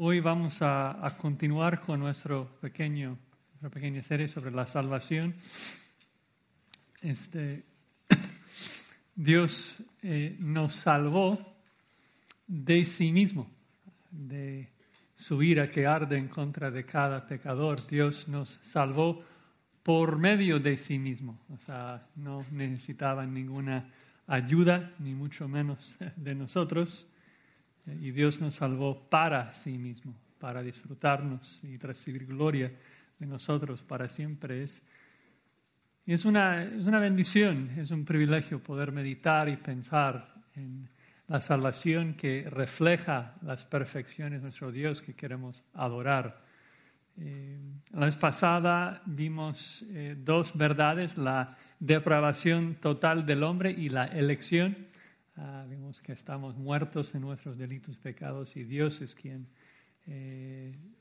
Hoy vamos a continuar con nuestra pequeña serie sobre la salvación. Dios nos salvó de sí mismo, de su ira que arde en contra de cada pecador. Dios nos salvó por medio de sí mismo. O sea, no necesitaban ninguna ayuda, ni mucho menos de nosotros. Y Dios nos salvó para sí mismo, para disfrutarnos y recibir gloria de nosotros para siempre. Es una bendición, es un privilegio poder meditar y pensar en la salvación que refleja las perfecciones de nuestro Dios que queremos adorar. La vez pasada vimos dos verdades, la depravación total del hombre y la elección. Vimos que estamos muertos en nuestros delitos, pecados, y Dios es quien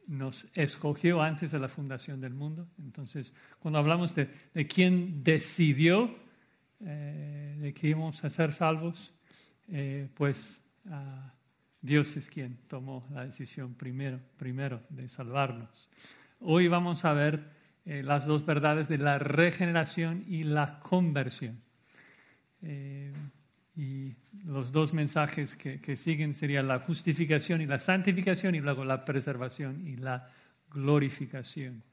nos escogió antes de la fundación del mundo. Entonces, cuando hablamos de quién decidió de que íbamos a ser salvos, Dios es quien tomó la decisión primero de salvarnos. Hoy vamos a ver las dos verdades de la regeneración y la conversión. Y los dos mensajes que siguen serían la justificación y la santificación, y luego la preservación y la glorificación.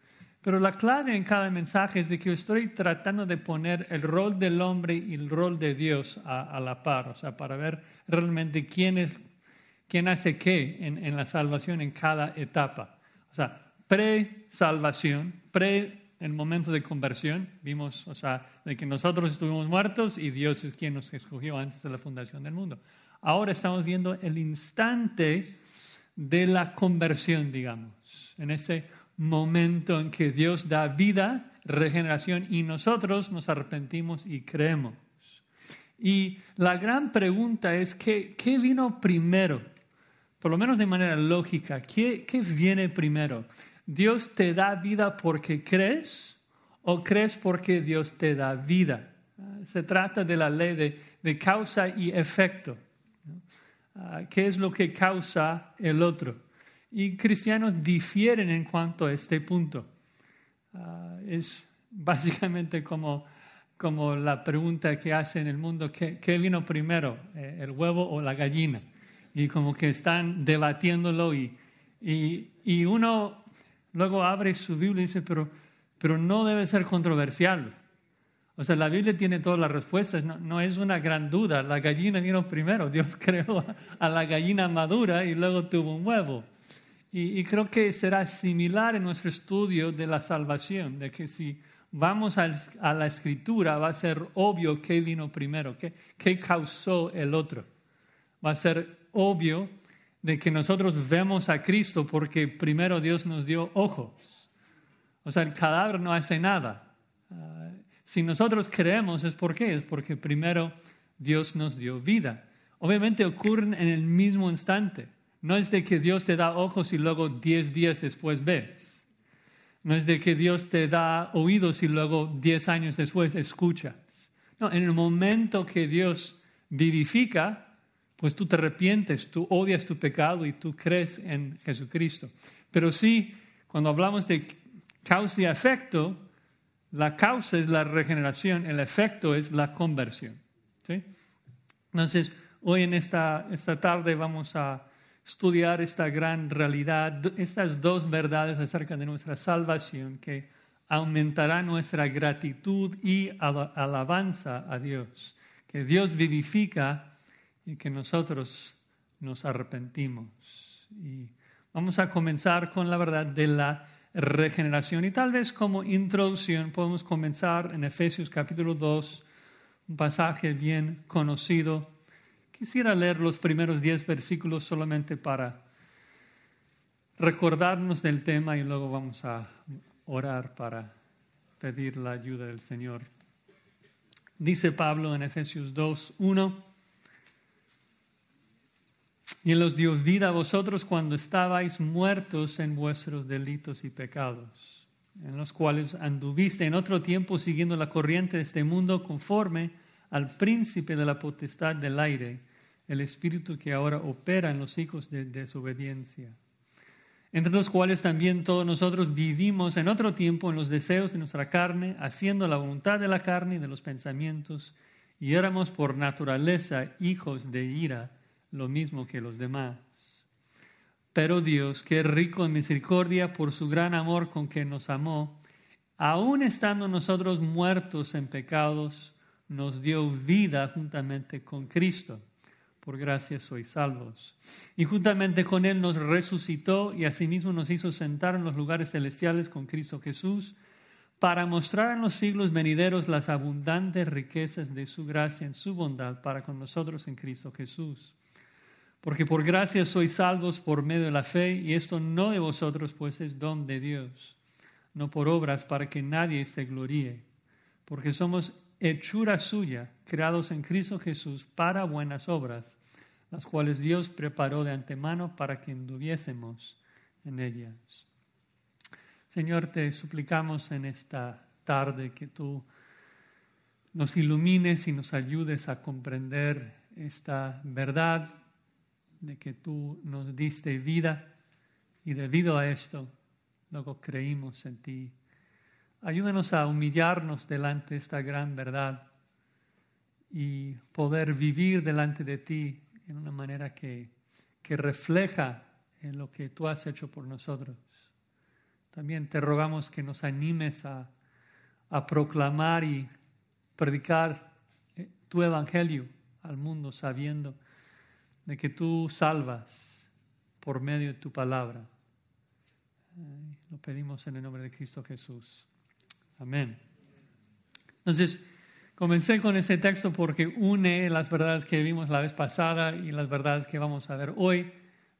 Pero la clave en cada mensaje es de que estoy tratando de poner el rol del hombre y el rol de Dios a la par, o sea, para ver realmente quién hace qué en la salvación en cada etapa. O sea, pre-salvación, el momento de conversión, vimos, o sea, de que nosotros estuvimos muertos y Dios es quien nos escogió antes de la fundación del mundo. Ahora estamos viendo el instante de la conversión, digamos, en ese momento en que Dios da vida, regeneración, y nosotros nos arrepentimos y creemos. Y la gran pregunta es, ¿qué vino primero? Por lo menos de manera lógica, ¿qué viene primero? ¿Dios te da vida porque crees o crees porque Dios te da vida? Se trata de la ley de causa y efecto. ¿Qué es lo que causa el otro? Y cristianos difieren en cuanto a este punto. Es básicamente como la pregunta que hace en el mundo, ¿qué vino primero, el huevo o la gallina? Y como que están debatiéndolo y uno luego abre su Biblia y dice, pero no debe ser controversial. O sea, la Biblia tiene todas las respuestas, no es una gran duda. La gallina vino primero, Dios creó a la gallina madura y luego tuvo un huevo. Y creo que será similar en nuestro estudio de la salvación, de que si vamos a la Escritura va a ser obvio qué vino primero, qué causó el otro. Va a ser obvio de que nosotros vemos a Cristo porque primero Dios nos dio ojos. O sea, el cadáver no hace nada. Si nosotros creemos, ¿es por qué? Es porque primero Dios nos dio vida. Obviamente ocurren en el mismo instante. No es de que Dios te da ojos y luego 10 días después ves. No es de que Dios te da oídos y luego 10 años después escuchas. No, en el momento que Dios vivifica, pues tú te arrepientes, tú odias tu pecado y tú crees en Jesucristo. Pero sí, cuando hablamos de causa y efecto, la causa es la regeneración, el efecto es la conversión. ¿Sí? Entonces, hoy en esta tarde vamos a estudiar esta gran realidad, estas dos verdades acerca de nuestra salvación que aumentará nuestra gratitud y alabanza a Dios. Que Dios vivifica y que nosotros nos arrepentimos. Y vamos a comenzar con la verdad de la regeneración. Y tal vez como introducción podemos comenzar en Efesios capítulo 2, un pasaje bien conocido. Quisiera leer los primeros 10 versículos solamente para recordarnos del tema y luego vamos a orar para pedir la ayuda del Señor. Dice Pablo en Efesios 2, 1. Y Él os dio vida a vosotros cuando estabais muertos en vuestros delitos y pecados, en los cuales anduviste en otro tiempo siguiendo la corriente de este mundo conforme al príncipe de la potestad del aire, el espíritu que ahora opera en los hijos de desobediencia, entre los cuales también todos nosotros vivimos en otro tiempo en los deseos de nuestra carne, haciendo la voluntad de la carne y de los pensamientos, y éramos por naturaleza hijos de ira, lo mismo que los demás. Pero Dios, que es rico en misericordia por su gran amor con que nos amó, aun estando nosotros muertos en pecados, nos dio vida juntamente con Cristo. Por gracia sois salvos. Y juntamente con Él nos resucitó y asimismo nos hizo sentar en los lugares celestiales con Cristo Jesús, para mostrar en los siglos venideros las abundantes riquezas de su gracia en su bondad para con nosotros en Cristo Jesús. Porque por gracia sois salvos por medio de la fe, y esto no de vosotros, pues es don de Dios, no por obras para que nadie se gloríe, porque somos hechura suya, creados en Cristo Jesús para buenas obras, las cuales Dios preparó de antemano para que anduviésemos en ellas. Señor, te suplicamos en esta tarde que tú nos ilumines y nos ayudes a comprender esta verdad de que tú nos diste vida y debido a esto luego creímos en ti. Ayúdanos a humillarnos delante de esta gran verdad y poder vivir delante de ti en una manera que refleja en lo que tú has hecho por nosotros. También te rogamos que nos animes a proclamar y predicar tu evangelio al mundo, sabiendo de que tú salvas por medio de tu palabra. Lo pedimos en el nombre de Cristo Jesús. Amén. Entonces, comencé con ese texto porque une las verdades que vimos la vez pasada y las verdades que vamos a ver hoy.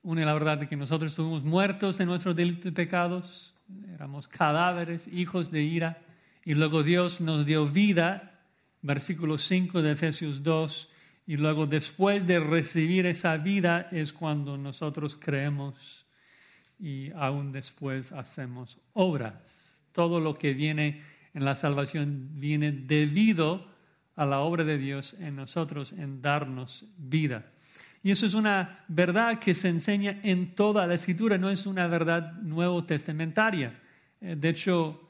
Une la verdad de que nosotros estuvimos muertos en nuestros delitos y pecados, éramos cadáveres, hijos de ira, y luego Dios nos dio vida, versículo 5 de Efesios 2, y luego después de recibir esa vida es cuando nosotros creemos y aún después hacemos obras. Todo lo que viene en la salvación viene debido a la obra de Dios en nosotros, en darnos vida. Y eso es una verdad que se enseña en toda la Escritura, no es una verdad nuevo testamentaria. De hecho,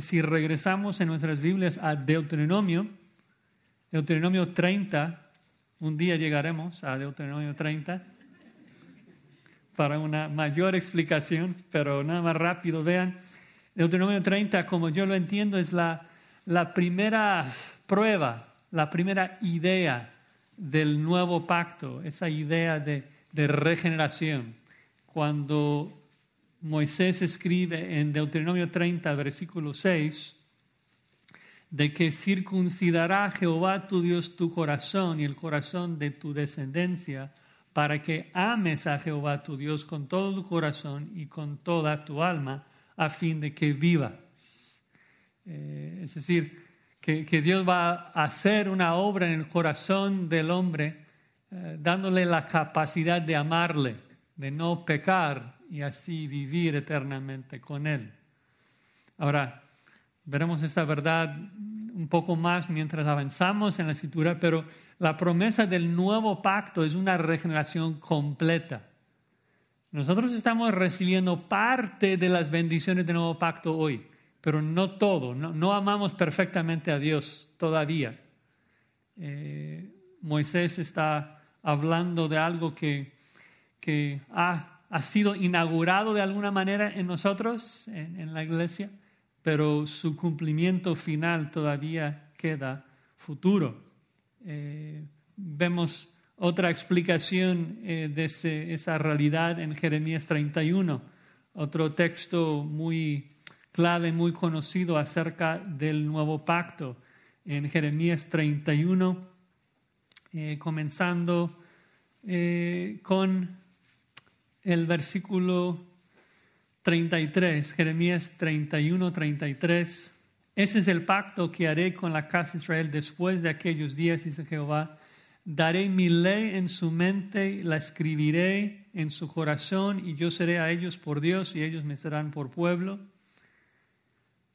si regresamos en nuestras Biblias a Deuteronomio 30, un día llegaremos a Deuteronomio 30 para una mayor explicación, pero nada más rápido, vean. Deuteronomio 30, como yo lo entiendo, es la primera prueba, la primera idea del nuevo pacto, esa idea de regeneración. Cuando Moisés escribe en Deuteronomio 30, versículo 6, de que circuncidará Jehová tu Dios tu corazón y el corazón de tu descendencia, para que ames a Jehová tu Dios con todo tu corazón y con toda tu alma, a fin de que vivas. Es decir, que Dios va a hacer una obra en el corazón del hombre, dándole la capacidad de amarle, de no pecar y así vivir eternamente con Él. Ahora, veremos esta verdad un poco más mientras avanzamos en la Escritura, pero la promesa del nuevo pacto es una regeneración completa. Nosotros estamos recibiendo parte de las bendiciones del nuevo pacto hoy, pero no todo, no amamos perfectamente a Dios todavía. Moisés está hablando de algo que ha sido inaugurado de alguna manera en nosotros, en la iglesia, pero su cumplimiento final todavía queda futuro. Vemos otra explicación de esa realidad en Jeremías 31, otro texto muy clave, muy conocido acerca del nuevo pacto. En Jeremías 31, comenzando con el versículo 33, Jeremías 31, 33. Ese es el pacto que haré con la casa de Israel después de aquellos días, dice Jehová. Daré mi ley en su mente, la escribiré en su corazón, y yo seré a ellos por Dios y ellos me serán por pueblo.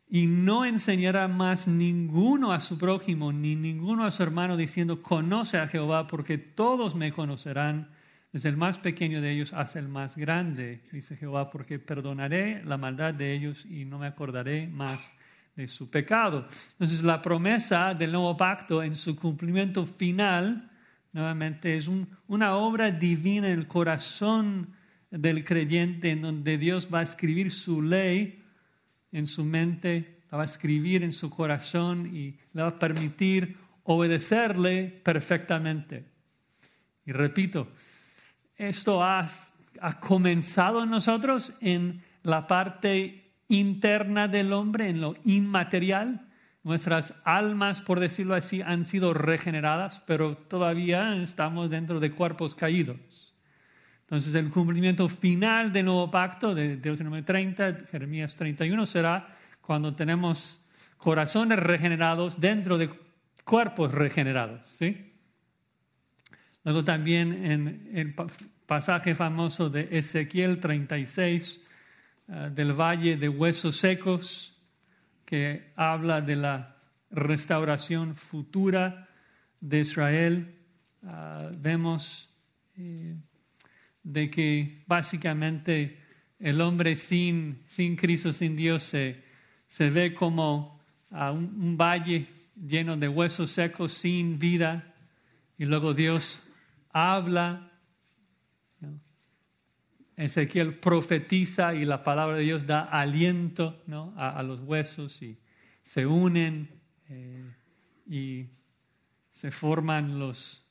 Y no enseñará más ninguno a su prójimo, ni ninguno a su hermano, diciendo, conoce a Jehová, porque todos me conocerán, desde el más pequeño de ellos hasta el más grande, dice Jehová, porque perdonaré la maldad de ellos y no me acordaré más de su pecado. Entonces la promesa del nuevo pacto en su cumplimiento final, nuevamente es una obra divina en el corazón del creyente, en donde Dios va a escribir su ley en su mente, la va a escribir en su corazón y le va a permitir obedecerle perfectamente. Y repito, esto ha comenzado en nosotros en la parte interna del hombre, en lo inmaterial. Nuestras almas, por decirlo así, han sido regeneradas, pero todavía estamos dentro de cuerpos caídos. Entonces, el cumplimiento final del nuevo pacto de Deuteronomio 30, Jeremías 31, será cuando tenemos corazones regenerados dentro de cuerpos regenerados, ¿sí? Luego también en el pasaje famoso de Ezequiel 36, del valle de huesos secos, que habla de la restauración futura de Israel, vemos de que básicamente el hombre sin Cristo, sin Dios, se ve como un valle lleno de huesos secos, sin vida, y luego Dios habla, ¿no? Ezequiel profetiza y la palabra de Dios da aliento, ¿no? a los huesos y se unen y se forman los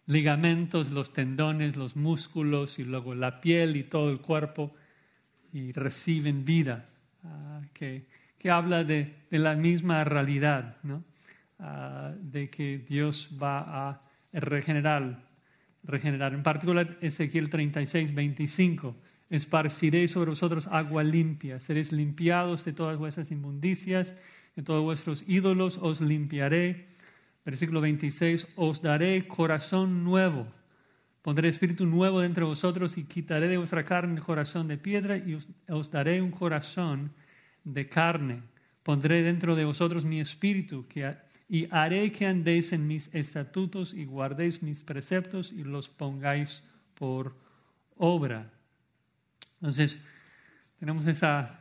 ligamentos, los tendones, los músculos y luego la piel y todo el cuerpo y reciben vida, que habla de la misma realidad, ¿no? De que Dios va a regenerar. En particular Ezequiel 36, 25. Esparciré sobre vosotros agua limpia, seréis limpiados de todas vuestras inmundicias, de todos vuestros ídolos os limpiaré. Versículo 26, os daré corazón nuevo, pondré espíritu nuevo dentro de vosotros y quitaré de vuestra carne el corazón de piedra y os daré un corazón de carne. Pondré dentro de vosotros mi espíritu y haré que andéis en mis estatutos y guardéis mis preceptos y los pongáis por obra. Entonces, tenemos esa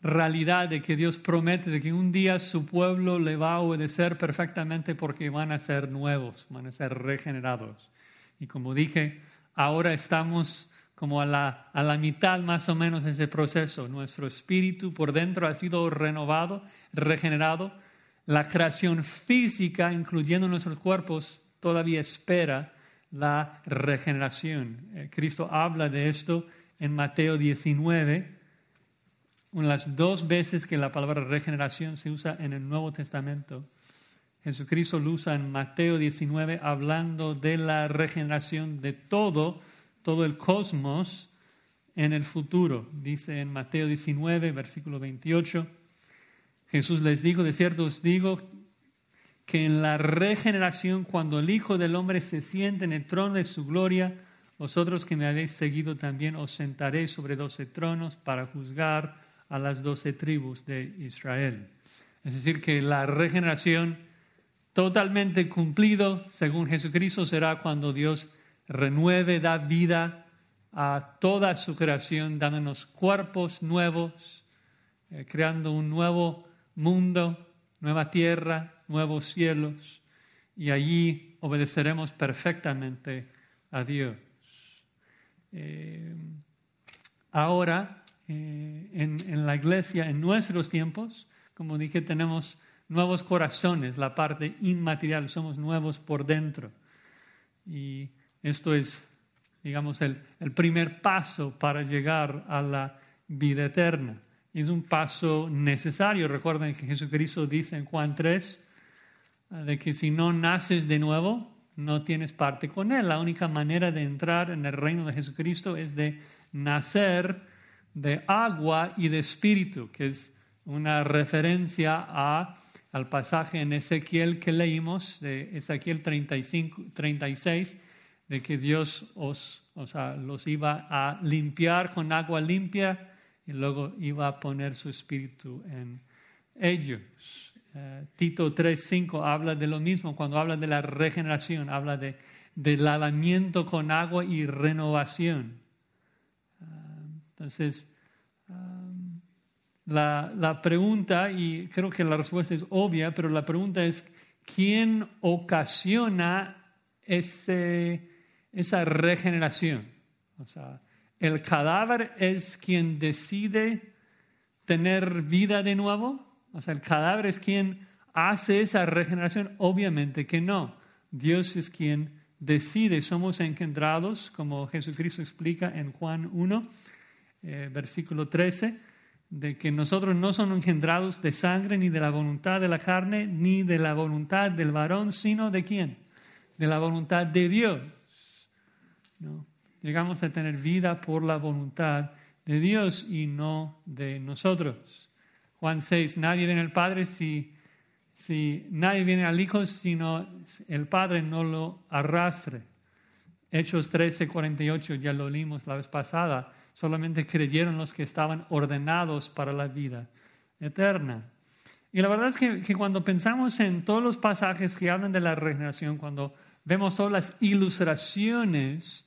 realidad de que Dios promete de que un día su pueblo le va a obedecer perfectamente porque van a ser nuevos, van a ser regenerados. Y como dije, ahora estamos como a la mitad más o menos de ese proceso. Nuestro espíritu por dentro ha sido renovado, regenerado. La creación física, incluyendo nuestros cuerpos, todavía espera la regeneración. Cristo habla de esto en Mateo 19, las 2 veces que la palabra regeneración se usa en el Nuevo Testamento. Jesucristo lo usa en Mateo 19 hablando de la regeneración de todo el cosmos en el futuro. Dice en Mateo 19, versículo 28, Jesús les dijo, de cierto os digo que en la regeneración, cuando el Hijo del Hombre se siente en el trono de su gloria, vosotros que me habéis seguido también os sentaréis sobre 12 tronos para juzgar a las 12 tribus de Israel. Es decir, que la regeneración totalmente cumplido, según Jesucristo, será cuando Dios renueve, da vida a toda su creación, dándonos cuerpos nuevos, creando un nuevo mundo, nueva tierra, nuevos cielos, y allí obedeceremos perfectamente a Dios. Ahora, en la iglesia, en nuestros tiempos, como dije, tenemos nuevos corazones, la parte inmaterial, somos nuevos por dentro. Y esto es, digamos, el primer paso para llegar a la vida eterna. Es un paso necesario. Recuerden que Jesucristo dice en Juan 3, de que si no naces de nuevo, no tienes parte con Él. La única manera de entrar en el reino de Jesucristo es de nacer de agua y de espíritu, que es una referencia al pasaje en Ezequiel que leímos, de Ezequiel 36, de que Dios los iba a limpiar con agua limpia y luego iba a poner su espíritu en ellos. Tito 3:5 habla de lo mismo. Cuando habla de la regeneración, habla de de lavamiento con agua y renovación. Entonces, la pregunta, y creo que la respuesta es obvia, pero la pregunta es, ¿quién ocasiona esa regeneración? O sea, ¿el cadáver es quien decide tener vida de nuevo? O sea, ¿el cadáver es quien hace esa regeneración? Obviamente que no. Dios es quien decide. Somos engendrados, como Jesucristo explica en Juan 1, versículo 13, de que nosotros no somos engendrados de sangre, ni de la voluntad de la carne, ni de la voluntad del varón, sino ¿de quién? De la voluntad de Dios. ¿No? Llegamos a tener vida por la voluntad de Dios y no de nosotros. Juan 6, nadie viene al Padre si nadie viene al Hijo, sino el Padre no lo arrastre. Hechos 13, 48, ya lo leímos la vez pasada, solamente creyeron los que estaban ordenados para la vida eterna. Y la verdad es que cuando pensamos en todos los pasajes que hablan de la regeneración, cuando vemos todas las ilustraciones,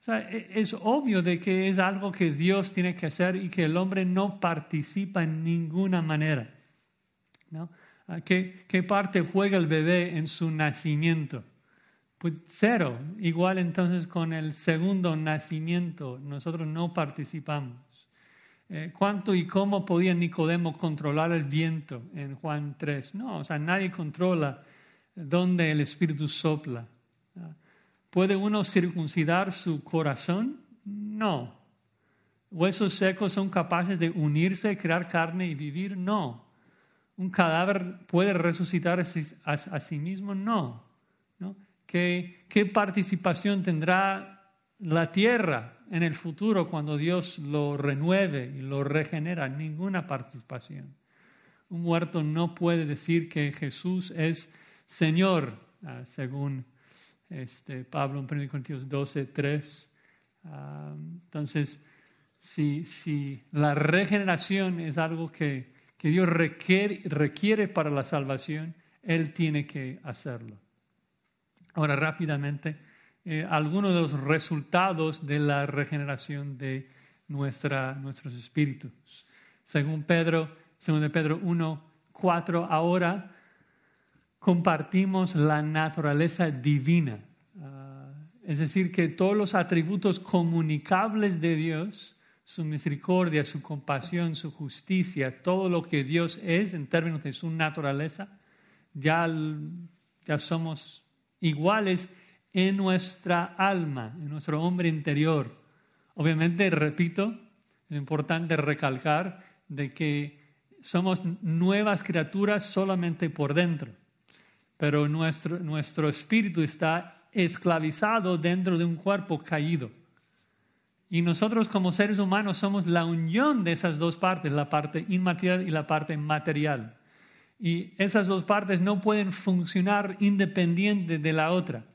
o sea, es obvio de que es algo que Dios tiene que hacer y que el hombre no participa en ninguna manera, ¿no? ¿Qué parte juega el bebé en su nacimiento? Pues cero. Igual entonces con el segundo nacimiento nosotros no participamos. ¿Cuánto y cómo podía Nicodemo controlar el viento en Juan 3? No, o sea, nadie controla dónde el Espíritu sopla. ¿Puede uno circuncidar su corazón? No. ¿Huesos secos son capaces de unirse, crear carne y vivir? No. ¿Un cadáver puede resucitar a sí mismo? No. ¿No? ¿Qué participación tendrá la tierra en el futuro cuando Dios lo renueve y lo regenera? Ninguna participación. Un muerto no puede decir que Jesús es Señor, según Pablo en 1 Corintios 12, 3. Entonces, si la regeneración es algo que Dios requiere para la salvación, Él tiene que hacerlo. Ahora, rápidamente, algunos de los resultados de la regeneración de nuestros espíritus. Según Pedro 1, 4, ahora compartimos la naturaleza divina. Es decir, que todos los atributos comunicables de Dios, su misericordia, su compasión, su justicia, todo lo que Dios es en términos de su naturaleza, ya somos iguales en nuestra alma, en nuestro hombre interior. Obviamente, repito, es importante recalcar de que somos nuevas criaturas solamente por dentro, pero nuestro espíritu está esclavizado dentro de un cuerpo caído. Y nosotros como seres humanos somos la unión de esas dos partes, la parte inmaterial y la parte material. Y esas dos partes no pueden funcionar independiente de la otra.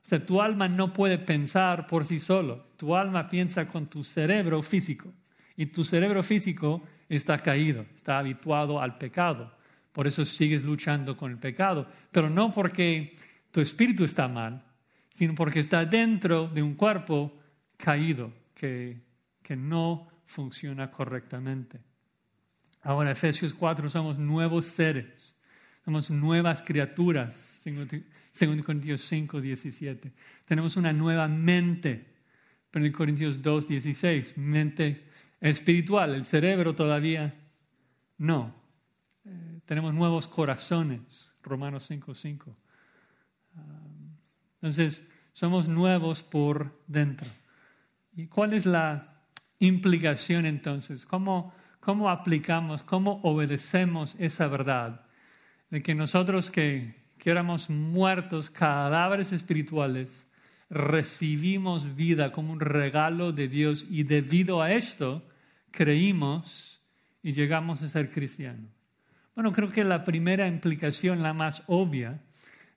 O sea, tu alma no puede pensar por sí solo. Tu alma piensa con tu cerebro físico. Y tu cerebro físico está caído, está habituado al pecado. Por eso sigues luchando con el pecado. Pero no porque tu espíritu está mal, sino porque está dentro de un cuerpo caído que no funciona correctamente. Ahora, Efesios 4, somos nuevos seres, somos nuevas criaturas, según Corintios 5, 17. Tenemos una nueva mente, 1 Corintios 2, 16, mente espiritual, el cerebro todavía no. Tenemos nuevos corazones, Romanos 5, 5. Entonces, somos nuevos por dentro. ¿Y cuál es la implicación entonces? ¿Cómo aplicamos, cómo obedecemos esa verdad? De que nosotros que éramos muertos, cadáveres espirituales, recibimos vida como un regalo de Dios y debido a esto creímos y llegamos a ser cristianos. Bueno, creo que la primera implicación, la más obvia,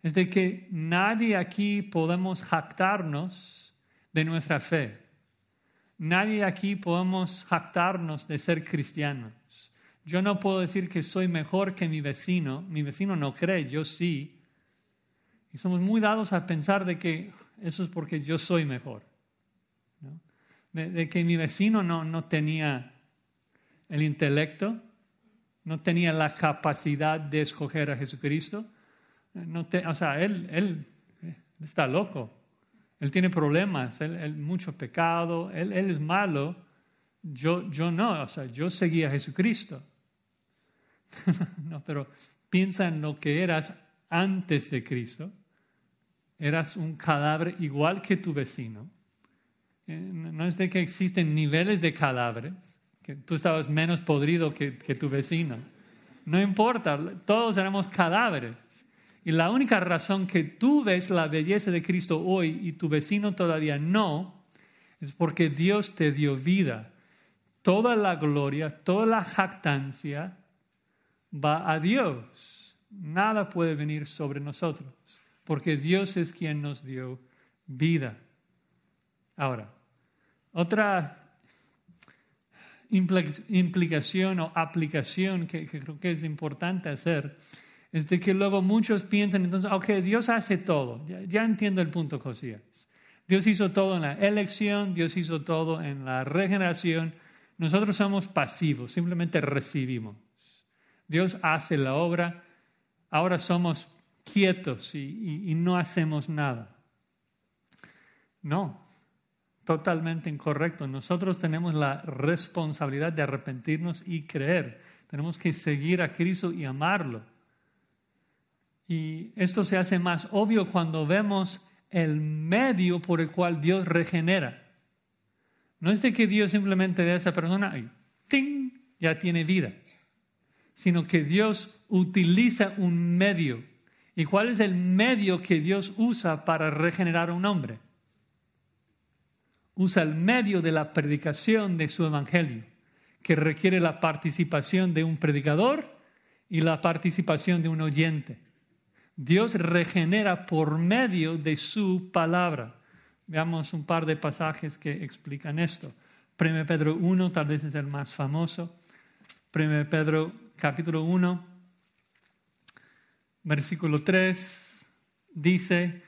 es de que nadie aquí podemos jactarnos de nuestra fe. Nadie aquí podemos jactarnos de ser cristianos. Yo no puedo decir que soy mejor que mi vecino no cree, yo sí. Y somos muy dados a pensar de que eso es porque yo soy mejor, ¿no? De que mi vecino no tenía el intelecto, no tenía la capacidad de escoger a Jesucristo. Él está loco. Él tiene problemas, él mucho pecado, él es malo. Yo no, yo seguía a Jesucristo. No, pero piensa en lo que eras antes de Cristo. Eras un cadáver igual que tu vecino. No es de que existen niveles de cadáveres, que tú estabas menos podrido que tu vecino. No importa, todos éramos cadáveres. Y la única razón que tú ves la belleza de Cristo hoy y tu vecino todavía no, es porque Dios te dio vida. Toda la gloria, toda la jactancia va a Dios. Nada puede venir sobre nosotros, porque Dios es quien nos dio vida. Ahora, otra implicación o aplicación que creo que es importante hacer es de que luego muchos piensan, entonces, ok, Dios hace todo. Ya entiendo el punto, Josías. Dios hizo todo en la elección, Dios hizo todo en la regeneración. Nosotros somos pasivos, simplemente recibimos. Dios hace la obra, ahora somos quietos y no hacemos nada. No, totalmente incorrecto. Nosotros tenemos la responsabilidad de arrepentirnos y creer. Tenemos que seguir a Cristo y amarlo. Y esto se hace más obvio cuando vemos el medio por el cual Dios regenera. No es de que Dios simplemente de esa persona, ¡ting!, ya tiene vida, sino que Dios utiliza un medio. ¿Y cuál es el medio que Dios usa para regenerar a un hombre? Usa el medio de la predicación de su evangelio, que requiere la participación de un predicador y la participación de un oyente. Dios regenera por medio de su palabra. Veamos un par de pasajes que explican esto. 1 Pedro 1, tal vez es el más famoso. 1 Pedro capítulo 1, versículo 3, dice: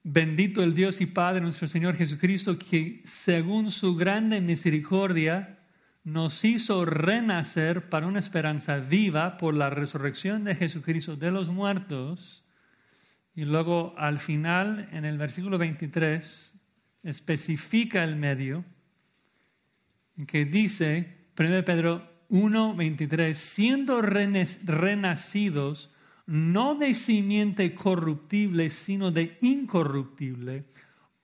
bendito el Dios y Padre nuestro Señor Jesucristo, que según su grande misericordia nos hizo renacer para una esperanza viva por la resurrección de Jesucristo de los muertos. Y luego al final, en el versículo 23, especifica el medio, en que dice, 1 Pedro 1, 23, siendo renacidos no de simiente corruptible, sino de incorruptible,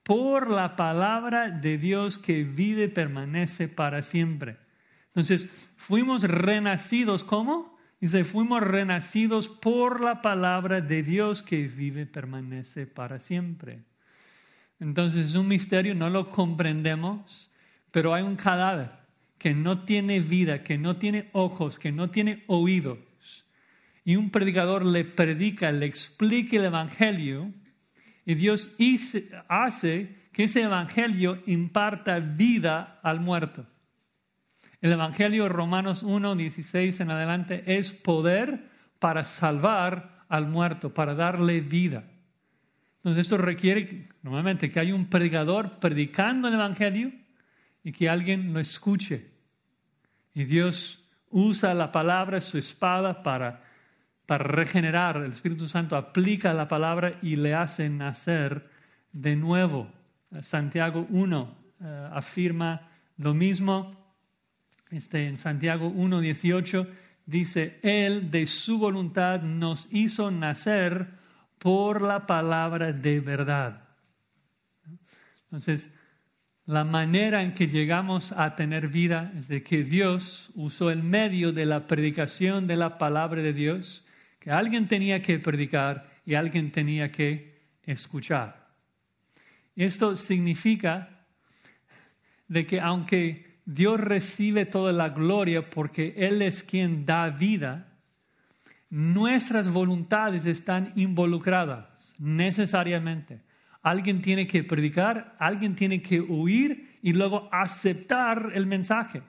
por la palabra de Dios que vive y permanece para siempre. Entonces, fuimos renacidos, ¿cómo? Dice, fuimos renacidos por la palabra de Dios que vive y permanece para siempre. Entonces, es un misterio, no lo comprendemos, pero hay un cadáver que no tiene vida, que no tiene ojos, que no tiene oídos. Y un predicador le predica, le explica el evangelio, y Dios hace que ese evangelio imparta vida al muerto. El evangelio Romanos 1, 16 en adelante es poder para salvar al muerto, para darle vida. Entonces esto requiere normalmente que haya un predicador predicando el evangelio y que alguien lo escuche. Y Dios usa la palabra, su espada, para regenerar. El Espíritu Santo aplica la palabra y le hace nacer de nuevo. Santiago 1 afirma lo mismo. En Santiago 1, 18 dice, Él de su voluntad nos hizo nacer por la palabra de verdad. Entonces, la manera en que llegamos a tener vida es de que Dios usó el medio de la predicación de la palabra de Dios, que alguien tenía que predicar y alguien tenía que escuchar. Esto significa de que aunque Dios recibe toda la gloria porque Él es quien da vida, nuestras voluntades están involucradas necesariamente. Alguien tiene que predicar, alguien tiene que oír y luego aceptar el mensaje. O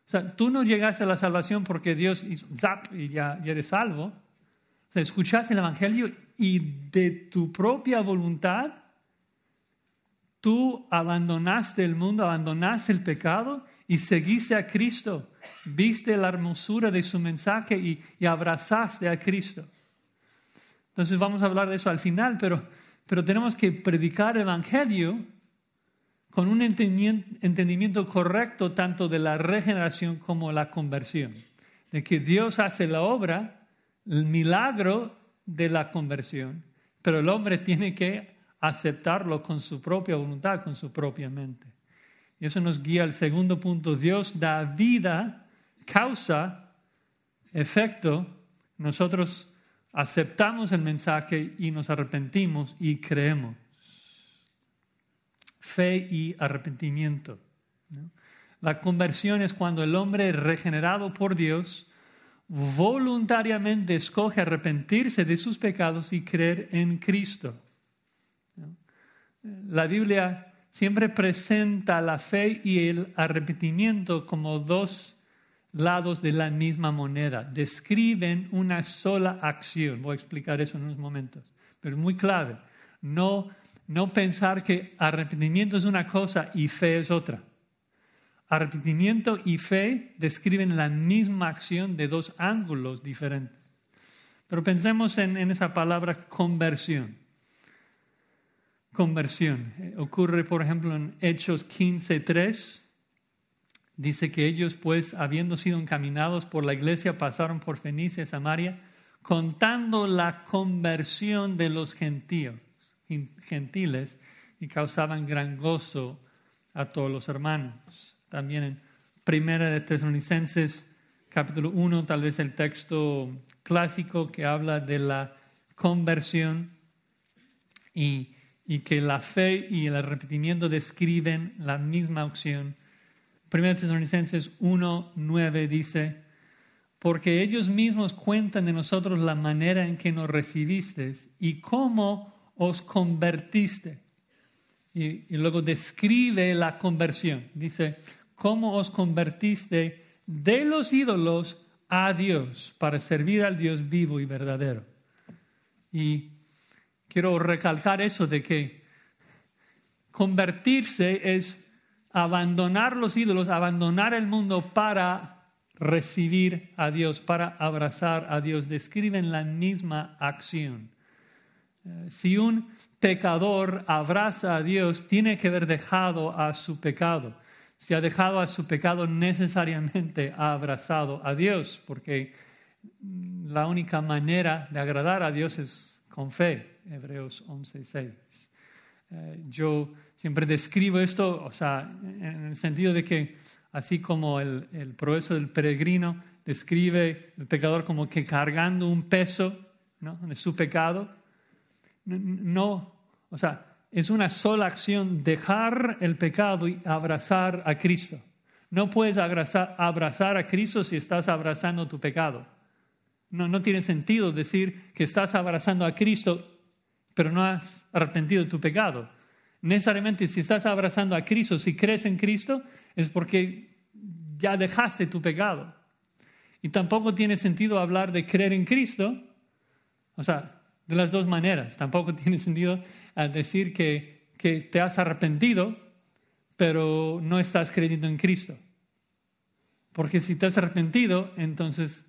sea, tú no llegaste a la salvación porque Dios hizo zap y ya eres salvo. O sea, escuchaste el Evangelio y de tu propia voluntad tú abandonaste el mundo, abandonaste el pecado y seguiste a Cristo. Viste la hermosura de su mensaje y abrazaste a Cristo. Entonces vamos a hablar de eso al final, pero tenemos que predicar el Evangelio con un entendimiento correcto tanto de la regeneración como la conversión. De que Dios hace la obra, el milagro de la conversión, pero el hombre tiene que aceptarlo con su propia voluntad, con su propia mente. Y eso nos guía al segundo punto. Dios da vida, causa, efecto. Nosotros aceptamos el mensaje y nos arrepentimos y creemos. Fe y arrepentimiento, ¿no? La conversión es cuando el hombre regenerado por Dios voluntariamente escoge arrepentirse de sus pecados y creer en Cristo. La Biblia siempre presenta la fe y el arrepentimiento como dos lados de la misma moneda. Describen una sola acción. Voy a explicar eso en unos momentos, pero es muy clave. No pensar que arrepentimiento es una cosa y fe es otra. Arrepentimiento y fe describen la misma acción de dos ángulos diferentes. Pero pensemos en esa palabra conversión. Conversión. Ocurre, por ejemplo, en Hechos 15:3. Dice que ellos, pues, habiendo sido encaminados por la iglesia, pasaron por Fenicia y Samaria, contando la conversión de los gentiles y causaban gran gozo a todos los hermanos. También en Primera de Tesalonicenses, capítulo 1, tal vez el texto clásico que habla de la conversión y que la fe y el arrepentimiento describen la misma acción. Primera de Tesalonicenses 1:9 dice: porque ellos mismos cuentan de nosotros la manera en que nos recibisteis y cómo os convertiste. Y luego describe la conversión. Dice: cómo os convertiste de los ídolos a Dios para servir al Dios vivo y verdadero. Y quiero recalcar eso de que convertirse es abandonar los ídolos, abandonar el mundo para recibir a Dios, para abrazar a Dios. Describen la misma acción. Si un pecador abraza a Dios, tiene que haber dejado a su pecado. Si ha dejado a su pecado, necesariamente ha abrazado a Dios, porque la única manera de agradar a Dios es con fe. Hebreos 11:6. Yo siempre describo esto, o sea, en el sentido de que así como el proceso del peregrino describe el pecador como que cargando un peso, ¿no?, de su pecado. No, o sea, es una sola acción, dejar el pecado y abrazar a Cristo. No puedes abrazar a Cristo si estás abrazando tu pecado. No tiene sentido decir que estás abrazando a Cristo, pero no has arrepentido de tu pecado. Necesariamente, si estás abrazando a Cristo, si crees en Cristo, es porque ya dejaste tu pecado. Y tampoco tiene sentido hablar de creer en Cristo, o sea, de las dos maneras. Tampoco tiene sentido decir que te has arrepentido, pero no estás creyendo en Cristo. Porque si te has arrepentido, entonces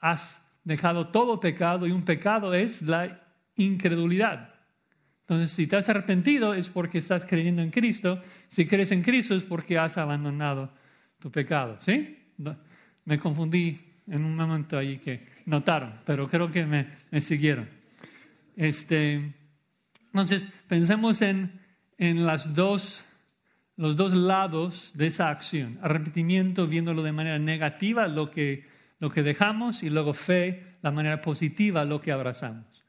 has dejado todo pecado, y un pecado es la incredulidad. Entonces, si te has arrepentido es porque estás creyendo en Cristo. Si crees en Cristo es porque has abandonado tu pecado. ¿Sí? Me confundí en un momento ahí que notaron, pero creo que me siguieron. Entonces, pensemos en los dos lados de esa acción. Arrepentimiento, viéndolo de manera negativa, lo que dejamos, y luego fe, la manera positiva, lo que abrazamos.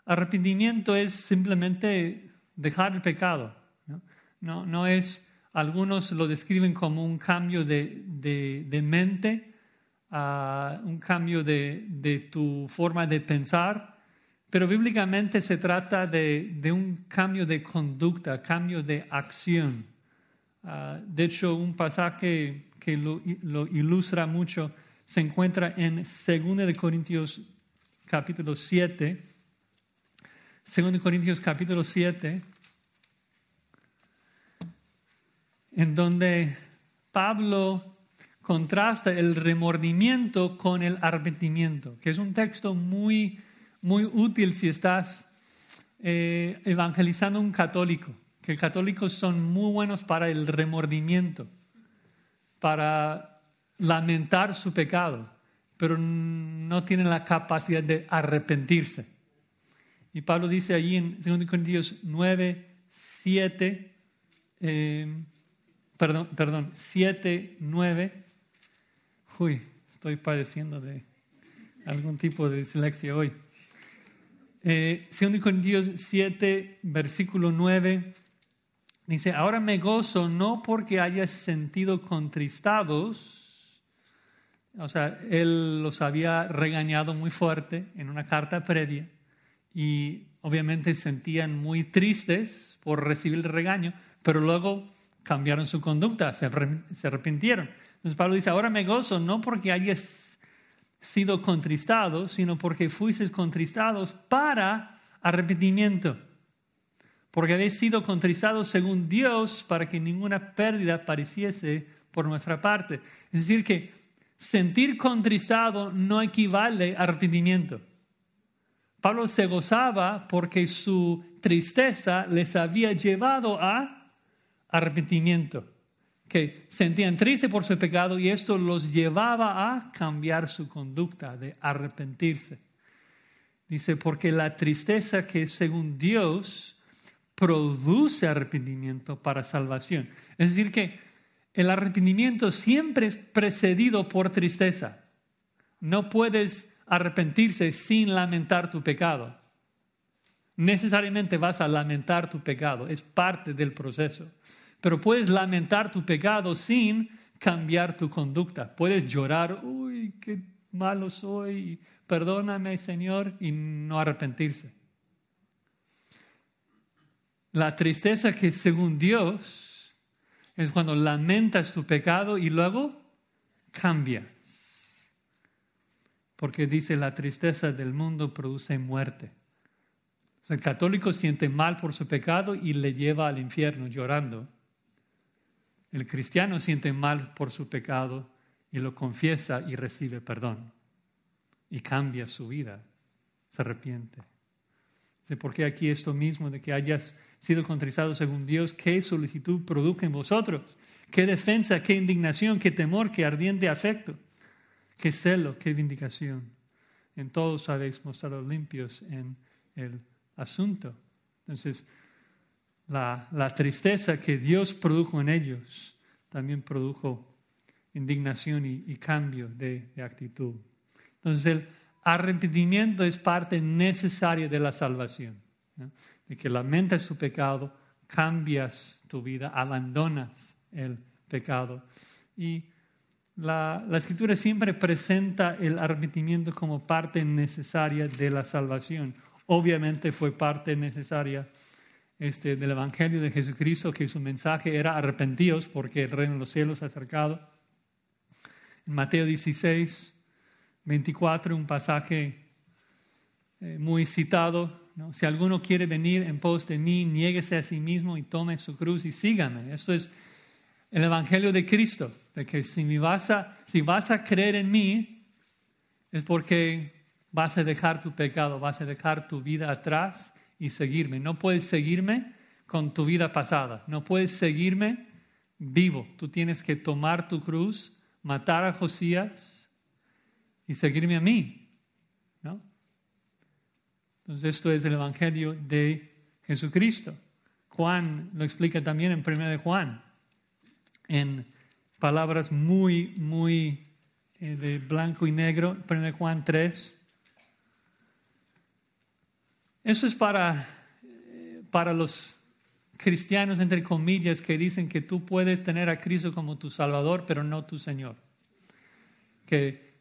Arrepentimiento es simplemente dejar el pecado, ¿no? No es, algunos lo describen como un cambio de mente, un cambio de tu forma de pensar, pero bíblicamente se trata de un cambio de conducta, cambio de acción. De hecho, un pasaje que lo ilustra mucho se encuentra en 2 Corintios capítulo 7. 2 Corintios capítulo 7, en donde Pablo contrasta el remordimiento con el arrepentimiento, que es un texto muy, muy útil si estás evangelizando a un católico, que católicos son muy buenos para el remordimiento, para lamentar su pecado, pero no tienen la capacidad de arrepentirse. Y Pablo dice allí en 2 Corintios 9, 7, 7, 9. Estoy padeciendo de algún tipo de dislexia hoy. 2 Corintios 7, versículo 9, dice: ahora me gozo no porque hayas sentido contristados. O sea, él los había regañado muy fuerte en una carta previa. Y obviamente sentían muy tristes por recibir el regaño, pero luego cambiaron su conducta, se arrepintieron. Entonces Pablo dice: ahora me gozo no porque hayas sido contristados, sino porque fuisteis contristados para arrepentimiento. Porque habéis sido contristados según Dios para que ninguna pérdida pareciese por nuestra parte. Es decir, que sentir contristado no equivale a arrepentimiento. Pablo se gozaba porque su tristeza les había llevado a arrepentimiento, que sentían triste por su pecado y esto los llevaba a cambiar su conducta, de arrepentirse. Dice, porque la tristeza que según Dios produce arrepentimiento para salvación. Es decir, que el arrepentimiento siempre es precedido por tristeza. No puedes arrepentirse sin lamentar tu pecado. Necesariamente vas a lamentar tu pecado, es parte del proceso. Pero puedes lamentar tu pecado sin cambiar tu conducta. Puedes llorar, uy, qué malo soy, perdóname, Señor, y no arrepentirse. La tristeza que según Dios es cuando lamentas tu pecado y luego cambia. Porque dice, la tristeza del mundo produce muerte. O sea, el católico siente mal por su pecado y le lleva al infierno llorando. El cristiano siente mal por su pecado y lo confiesa y recibe perdón. Y cambia su vida, se arrepiente. ¿Por qué aquí esto mismo de que hayas sido contristado según Dios? ¿Qué solicitud produce en vosotros? ¿Qué defensa, qué indignación, qué temor, qué ardiente afecto? Qué celo, qué vindicación. En todos habéis mostrado limpios en el asunto. Entonces, la tristeza que Dios produjo en ellos también produjo indignación y cambio de actitud. Entonces, el arrepentimiento es parte necesaria de la salvación, ¿no? De que lamentas tu pecado, cambias tu vida, abandonas el pecado. Y la Escritura siempre presenta el arrepentimiento como parte necesaria de la salvación. Obviamente fue parte necesaria del Evangelio de Jesucristo, que su mensaje era arrepentíos porque el reino de los cielos se ha acercado. En Mateo 16, 24, un pasaje muy citado, ¿no? Si alguno quiere venir en pos de mí, niéguese a sí mismo y tome su cruz y sígame. Esto es el Evangelio de Cristo, de que si vas a creer en mí, es porque vas a dejar tu pecado, vas a dejar tu vida atrás y seguirme. No puedes seguirme con tu vida pasada, no puedes seguirme vivo. Tú tienes que tomar tu cruz, matar a Josías y seguirme a mí, ¿no? Entonces esto es el Evangelio de Jesucristo. Juan lo explica también en 1 de Juan, en palabras muy, muy de blanco y negro, 1 de Juan 3. Eso es para los cristianos, entre comillas, que dicen que tú puedes tener a Cristo como tu Salvador, pero no tu Señor. Que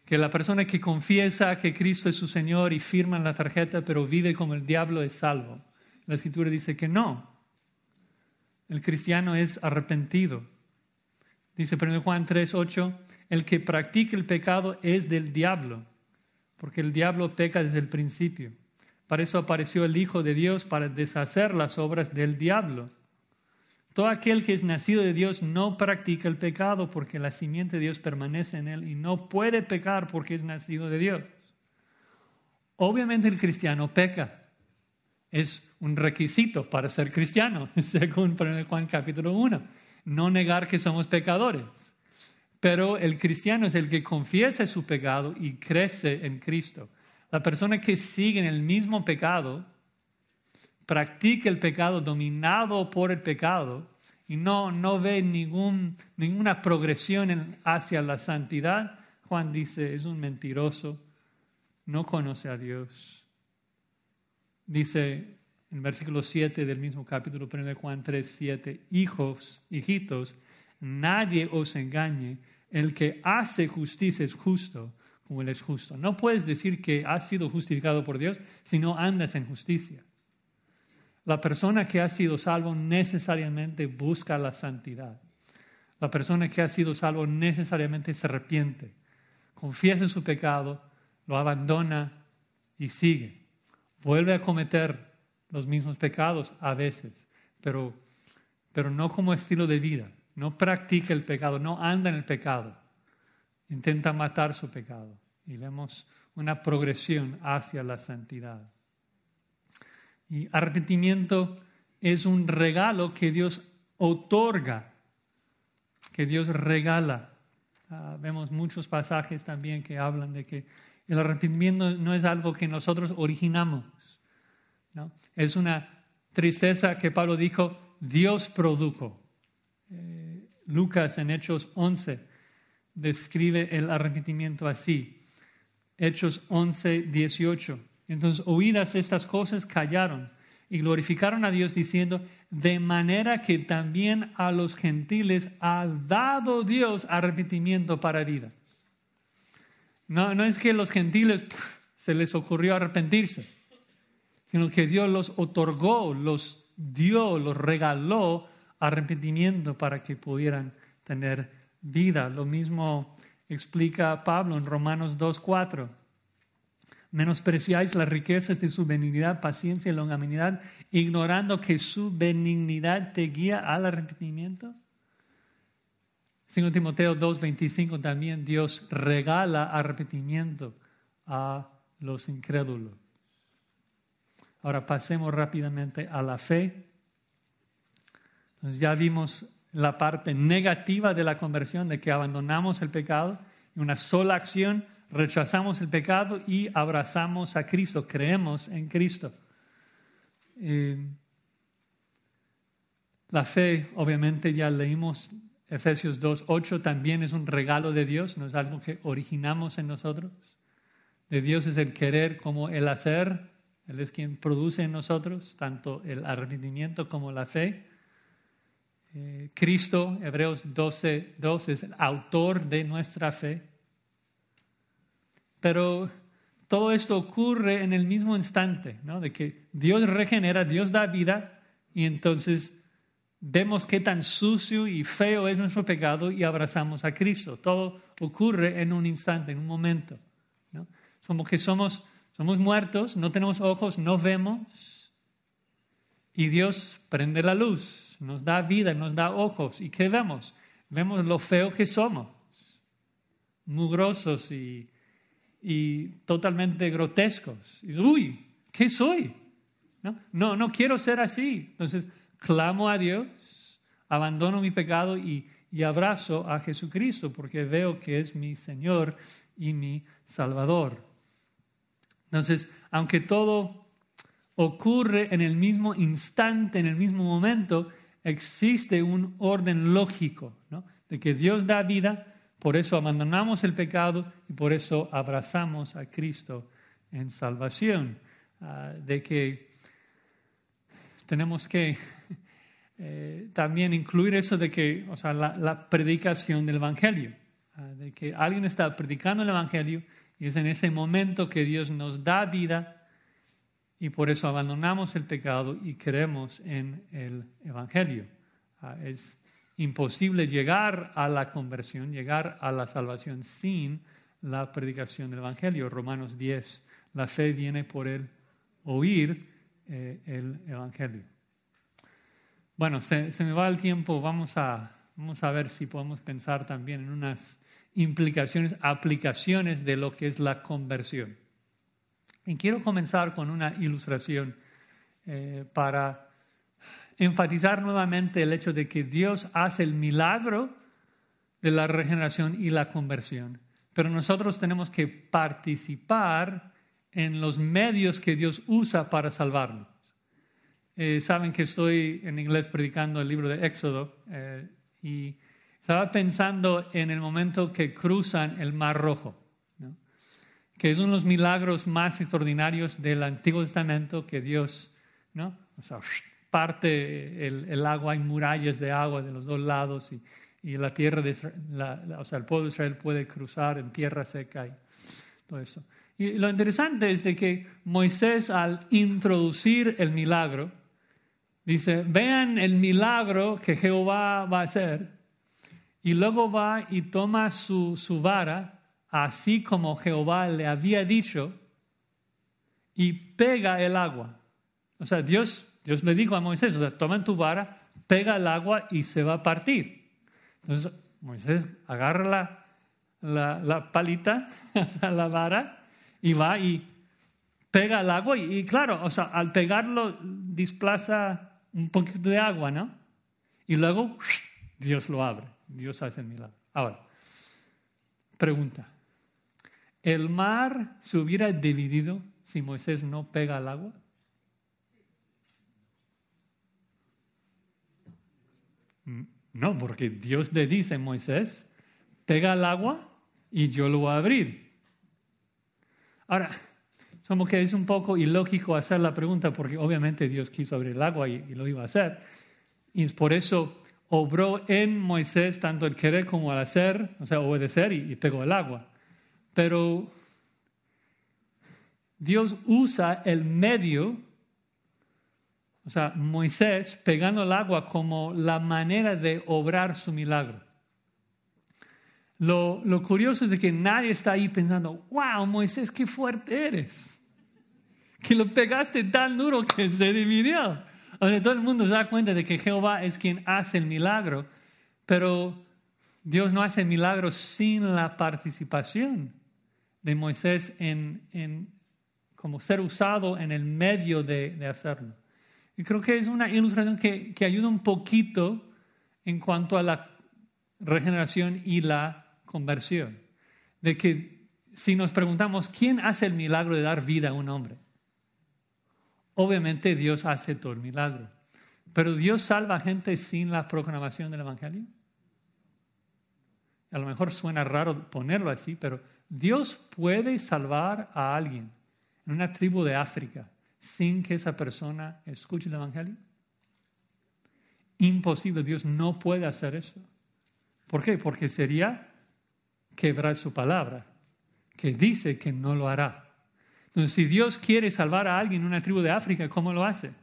la persona que confiesa que Cristo es su Señor y firma en la tarjeta, pero vive como el diablo, es salvo. La Escritura dice que no. El cristiano es arrepentido. Dice 1 Juan 3:8, el que practica el pecado es del diablo, porque el diablo peca desde el principio. Para eso apareció el Hijo de Dios, para deshacer las obras del diablo. Todo aquel que es nacido de Dios no practica el pecado porque la simiente de Dios permanece en él y no puede pecar porque es nacido de Dios. Obviamente el cristiano peca. Es un requisito para ser cristiano, según 1 Juan capítulo 1. No negar que somos pecadores. Pero el cristiano es el que confiesa su pecado y crece en Cristo. La persona que sigue en el mismo pecado, practica el pecado dominado por el pecado y no ve ninguna progresión hacia la santidad, Juan dice, es un mentiroso, no conoce a Dios. Dice en versículo 7 del mismo capítulo 1 de Juan 3:7, hijitos, nadie os engañe, el que hace justicia es justo como Él es justo. No puedes decir que has sido justificado por Dios si no andas en justicia. La persona que ha sido salvo necesariamente busca la santidad. La persona que ha sido salvo necesariamente se arrepiente, confiesa su pecado, lo abandona y sigue. Vuelve a cometer los mismos pecados a veces, pero no como estilo de vida. No practica el pecado, no anda en el pecado. Intenta matar su pecado. Y vemos una progresión hacia la santidad. Y arrepentimiento es un regalo que Dios otorga, que Dios regala. Vemos muchos pasajes también que hablan de que el arrepentimiento no es algo que nosotros originamos, ¿no? Es una tristeza que Pablo dijo, Dios produjo. Lucas en Hechos 11 describe el arrepentimiento así. Hechos 11:18. Entonces, oídas estas cosas, callaron y glorificaron a Dios diciendo, de manera que también a los gentiles ha dado Dios arrepentimiento para vida. No es que los gentiles se les ocurrió arrepentirse, sino que Dios los otorgó, los dio, los regaló arrepentimiento para que pudieran tener vida. Lo mismo explica Pablo en Romanos 2:4. Menospreciáis las riquezas de su benignidad, paciencia y longanimidad, ignorando que su benignidad te guía al arrepentimiento. 2 Timoteo 2:25 también Dios regala arrepentimiento a los incrédulos. Ahora pasemos rápidamente a la fe. Entonces ya vimos la parte negativa de la conversión, de que abandonamos el pecado y una sola acción, rechazamos el pecado y abrazamos a Cristo, creemos en Cristo. La fe, obviamente ya leímos Efesios 2:8, también es un regalo de Dios, no es algo que originamos en nosotros. De Dios es el querer como el hacer, Él es quien produce en nosotros tanto el arrepentimiento como la fe. Cristo, Hebreos 12:2, es el autor de nuestra fe. Pero todo esto ocurre en el mismo instante, ¿no? De que Dios regenera, Dios da vida, y entonces vemos qué tan sucio y feo es nuestro pecado y abrazamos a Cristo. Todo ocurre en un instante, en un momento, ¿no? Como que somos muertos, no tenemos ojos, no vemos, y Dios prende la luz, nos da vida, nos da ojos. ¿Y qué vemos? Vemos lo feo que somos, mugrosos y totalmente grotescos. Y, uy, ¿qué soy? No quiero ser así. Entonces, clamo a Dios, abandono mi pecado y abrazo a Jesucristo porque veo que es mi Señor y mi Salvador. Entonces, aunque todo ocurre en el mismo instante, en el mismo momento, existe un orden lógico, ¿no? De que Dios da vida, por eso abandonamos el pecado y por eso abrazamos a Cristo en salvación. De que tenemos que también incluir eso de que, o sea, la predicación del Evangelio. De que alguien está predicando el Evangelio y es en ese momento que Dios nos da vida y por eso abandonamos el pecado y creemos en el Evangelio. Es imposible llegar a la conversión, llegar a la salvación sin la predicación del Evangelio. Romanos 10, la fe viene por el oír el Evangelio. Bueno, se me va el tiempo, vamos a ver si podemos pensar también en unas implicaciones, aplicaciones de lo que es la conversión. Y quiero comenzar con una ilustración para enfatizar nuevamente el hecho de que Dios hace el milagro de la regeneración y la conversión. Pero nosotros tenemos que participar en los medios que Dios usa para salvarnos. Saben que estoy en inglés predicando el libro de Éxodo y estaba pensando en el momento que cruzan el Mar Rojo, ¿no? Que es uno de los milagros más extraordinarios del Antiguo Testamento, que Dios, ¿no? O sea, parte el agua, hay murallas de agua de los dos lados y la tierra de o sea, el pueblo de Israel puede cruzar en tierra seca y todo eso. Y lo interesante es de que Moisés, al introducir el milagro, dice, vean el milagro que Jehová va a hacer, y luego va y toma su vara, así como Jehová le había dicho, y pega el agua. O sea, Dios le dijo a Moisés, o sea, toma tu vara, pega el agua y se va a partir. Entonces Moisés agarra la palita, la vara, y va y pega el agua. Y claro, o sea, al pegarlo desplaza un poquito de agua, ¿no? Y luego Dios lo abre, Dios hace el milagro. Ahora, pregunta, ¿el mar se hubiera dividido si Moisés no pega el agua? No, porque Dios le dice a Moisés, pega el agua y yo lo voy a abrir. Ahora, como que es un poco ilógico hacer la pregunta, porque obviamente Dios quiso abrir el agua y lo iba a hacer. Y por eso obró en Moisés tanto el querer como el hacer, o sea, obedecer y pegó el agua. Pero Dios usa el medio, o sea, Moisés pegando el agua como la manera de obrar su milagro. Lo curioso es de que nadie está ahí pensando, wow, Moisés, qué fuerte eres, que lo pegaste tan duro que se dividió. O sea, todo el mundo se da cuenta de que Jehová es quien hace el milagro, pero Dios no hace el milagro sin la participación de Moisés en como ser usado en el medio de hacerlo. Y creo que es una ilustración que ayuda un poquito en cuanto a la regeneración y la conversión. De que si nos preguntamos, ¿quién hace el milagro de dar vida a un hombre? Obviamente Dios hace todo el milagro. Pero Dios salva a gente sin la proclamación del Evangelio. A lo mejor suena raro ponerlo así, pero Dios puede salvar a alguien en una tribu de África sin que esa persona escuche el Evangelio. Imposible, Dios no puede hacer eso. ¿Por qué? Porque sería quebrar su palabra, que dice que no lo hará. Entonces, si Dios quiere salvar a alguien en una tribu de África, ¿cómo lo hace?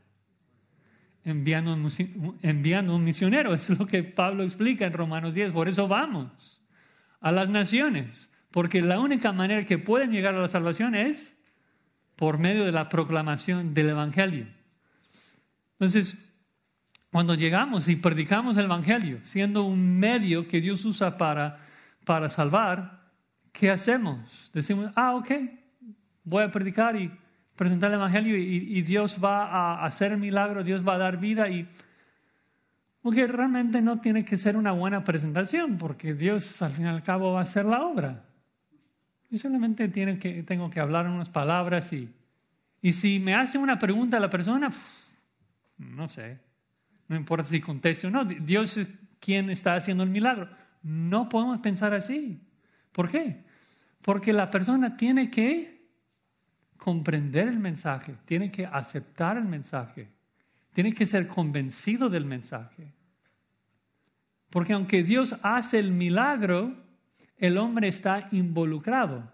Enviando un misionero. Es lo que Pablo explica en Romanos 10. Por eso vamos a las naciones, porque la única manera que pueden llegar a la salvación es por medio de la proclamación del Evangelio. Entonces, cuando llegamos y predicamos el Evangelio, siendo un medio que Dios usa para salvar, ¿qué hacemos? Decimos, ok, voy a predicar y presentar el Evangelio y Dios va a hacer el milagro, Dios va a dar vida. Porque realmente no tiene que ser una buena presentación, porque Dios al fin y al cabo va a hacer la obra. Yo solamente tengo que hablar unas palabras y si me hace una pregunta a la persona, no sé, no importa si contesto o no, Dios es quien está haciendo el milagro. No podemos pensar así. ¿Por qué? Porque la persona tiene que comprender el mensaje, tiene que aceptar el mensaje, tiene que ser convencido del mensaje. Porque aunque Dios hace el milagro, el hombre está involucrado,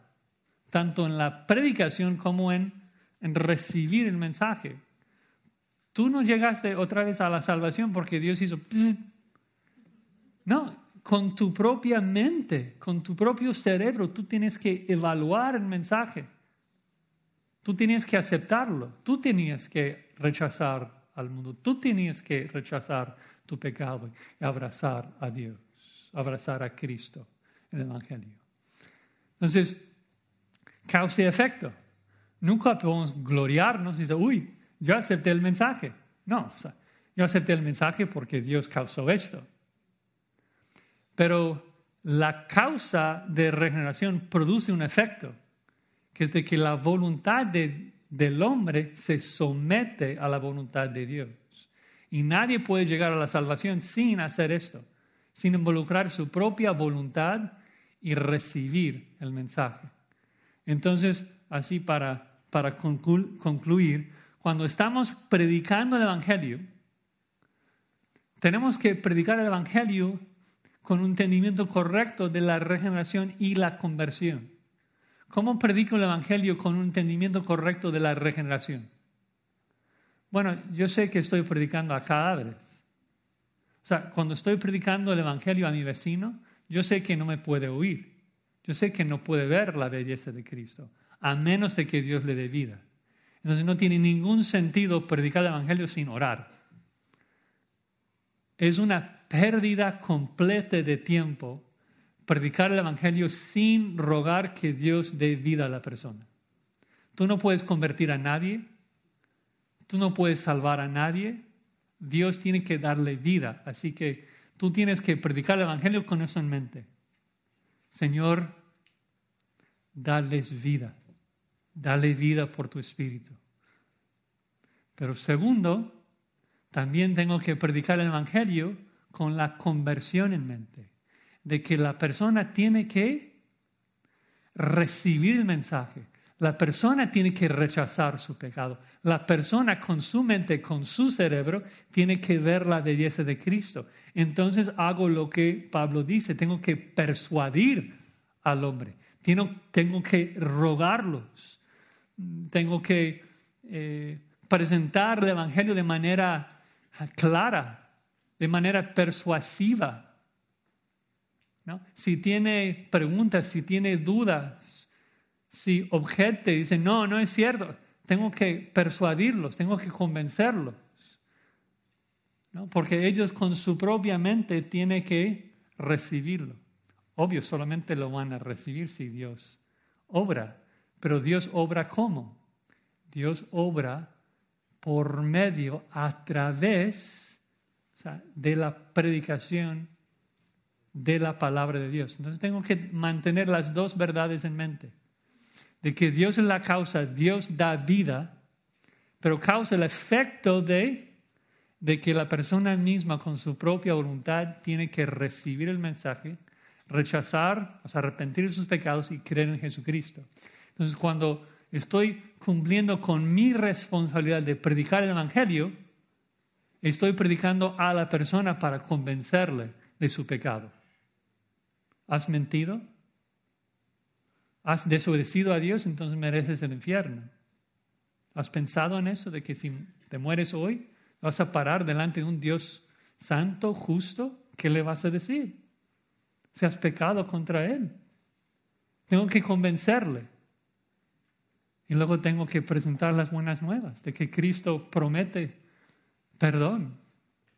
tanto en la predicación como en recibir el mensaje. Tú no llegaste otra vez a la salvación porque Dios hizo... No, con tu propia mente, con tu propio cerebro, tú tienes que evaluar el mensaje. Tú tienes que aceptarlo. Tú tenías que rechazar al mundo. Tú tenías que rechazar tu pecado y abrazar a Dios, abrazar a Cristo, el Evangelio. Entonces, causa y efecto. Nunca podemos gloriarnos y decir, uy, yo acepté el mensaje. No, yo acepté el mensaje porque Dios causó esto. Pero la causa de regeneración produce un efecto, que es de que la voluntad del hombre se somete a la voluntad de Dios. Y nadie puede llegar a la salvación sin hacer esto, sin involucrar su propia voluntad y recibir el mensaje. Entonces, así para concluir, cuando estamos predicando el Evangelio, tenemos que predicar el Evangelio con un entendimiento correcto de la regeneración y la conversión. ¿Cómo predico el Evangelio con un entendimiento correcto de la regeneración? Bueno, yo sé que estoy predicando a cadáveres. O sea, cuando estoy predicando el Evangelio a mi vecino, yo sé que no me puede oír. Yo sé que no puede ver la belleza de Cristo, a menos de que Dios le dé vida. Entonces no tiene ningún sentido predicar el Evangelio sin orar. Es una pérdida completa de tiempo predicar el Evangelio sin rogar que Dios dé vida a la persona. Tú no puedes convertir a nadie, tú no puedes salvar a nadie, Dios tiene que darle vida. Así que tú tienes que predicar el Evangelio con eso en mente. Señor, dales vida, dale vida por tu Espíritu. Pero segundo, también tengo que predicar el Evangelio con la conversión en mente, de que la persona tiene que recibir el mensaje. La persona tiene que rechazar su pecado. La persona con su mente, con su cerebro, tiene que ver la belleza de Cristo. Entonces hago lo que Pablo dice, tengo que persuadir al hombre. Tengo que rogarlos. Tengo que presentar el Evangelio de manera clara, de manera persuasiva, ¿no? Si tiene preguntas, si tiene dudas, si objete y dice, no es cierto, tengo que persuadirlos, tengo que convencerlos, ¿no? Porque ellos con su propia mente tienen que recibirlo. Obvio, solamente lo van a recibir si Dios obra. Pero Dios obra ¿cómo? Dios obra por medio, a través, de la predicación de la palabra de Dios. Entonces tengo que mantener las dos verdades en mente. De que Dios es la causa, Dios da vida, pero causa el efecto de que la persona misma con su propia voluntad tiene que recibir el mensaje, rechazar, arrepentir de sus pecados y creer en Jesucristo. Entonces cuando estoy cumpliendo con mi responsabilidad de predicar el Evangelio, estoy predicando a la persona para convencerle de su pecado. ¿Has mentido? ¿Has desobedecido a Dios? Entonces mereces el infierno. ¿Has pensado en eso? De que si te mueres hoy, vas a parar delante de un Dios santo, justo. ¿Qué le vas a decir? Si has pecado contra Él. Tengo que convencerle. Y luego tengo que presentar las buenas nuevas de que Cristo promete perdón,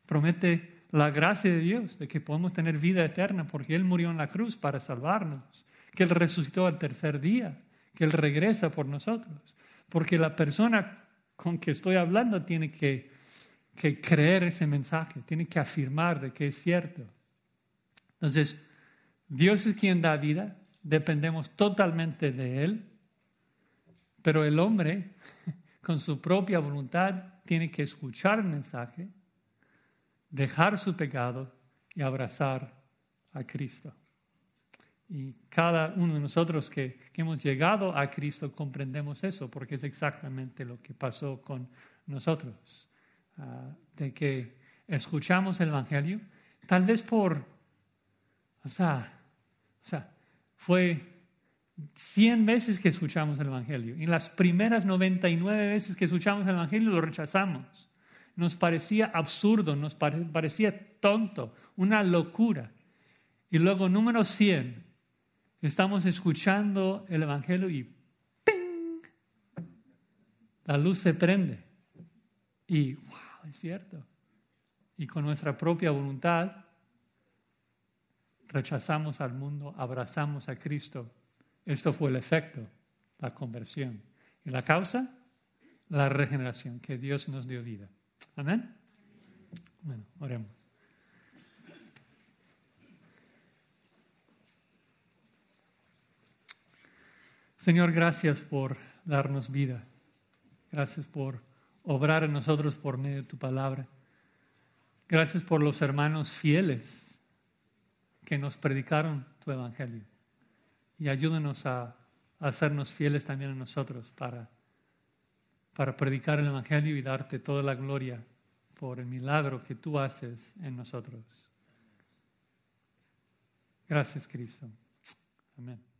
promete la gracia de Dios, de que podemos tener vida eterna porque Él murió en la cruz para salvarnos, que Él resucitó al tercer día, que Él regresa por nosotros. Porque la persona con que estoy hablando tiene que creer ese mensaje, tiene que afirmar de que es cierto. Entonces, Dios es quien da vida, dependemos totalmente de Él, pero el hombre, con su propia voluntad, tiene que escuchar el mensaje, dejar su pecado y abrazar a Cristo. Y cada uno de nosotros que hemos llegado a Cristo comprendemos eso, porque es exactamente lo que pasó con nosotros. De que escuchamos el Evangelio, tal vez fue 100 veces que escuchamos el Evangelio. Y las primeras 99 veces que escuchamos el Evangelio lo rechazamos. Nos parecía absurdo, nos parecía tonto, una locura. Y luego, número 100, estamos escuchando el Evangelio y ¡ping! La luz se prende. Y, wow, es cierto. Y con nuestra propia voluntad, rechazamos al mundo, abrazamos a Cristo. Esto fue el efecto, la conversión. ¿Y la causa? La regeneración, que Dios nos dio vida. Amén. Bueno, oremos. Señor, gracias por darnos vida. Gracias por obrar en nosotros por medio de tu palabra. Gracias por los hermanos fieles que nos predicaron tu evangelio. Y ayúdanos a hacernos fieles también a nosotros para predicar el evangelio y darte toda la gloria por el milagro que tú haces en nosotros. Gracias, Cristo. Amén.